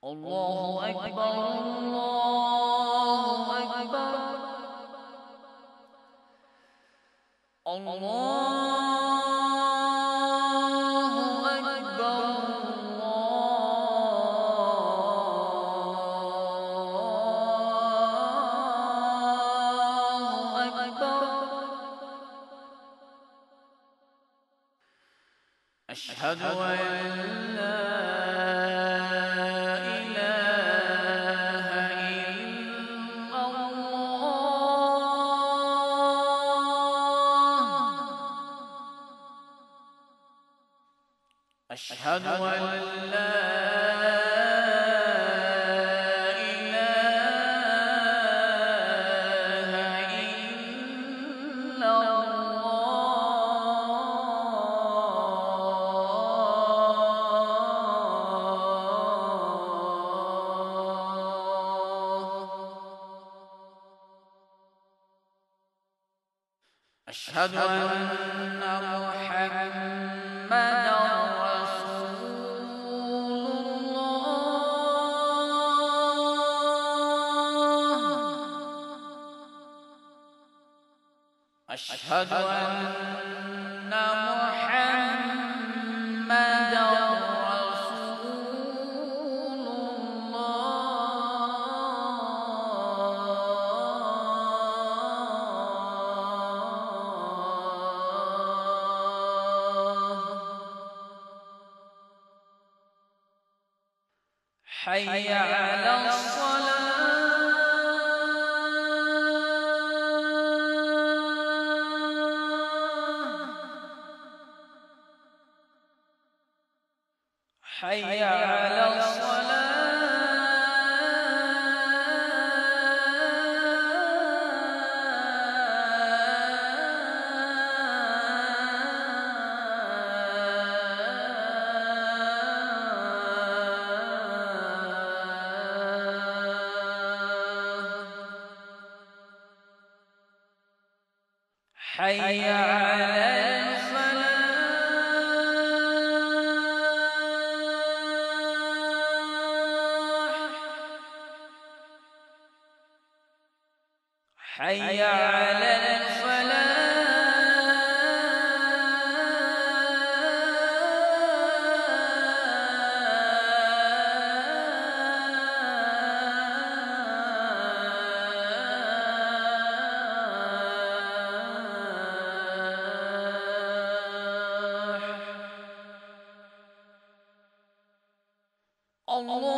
الله أكبر الله أكبر الله أكبر الله أكبر أشهد أن لا أشهد أن لا إله إلا الله. أشهد أن محمدا أشهد أن محمدا رسول الله. حي على الصلاة. حي على الصلاة. حي على حي على الفلاح. الله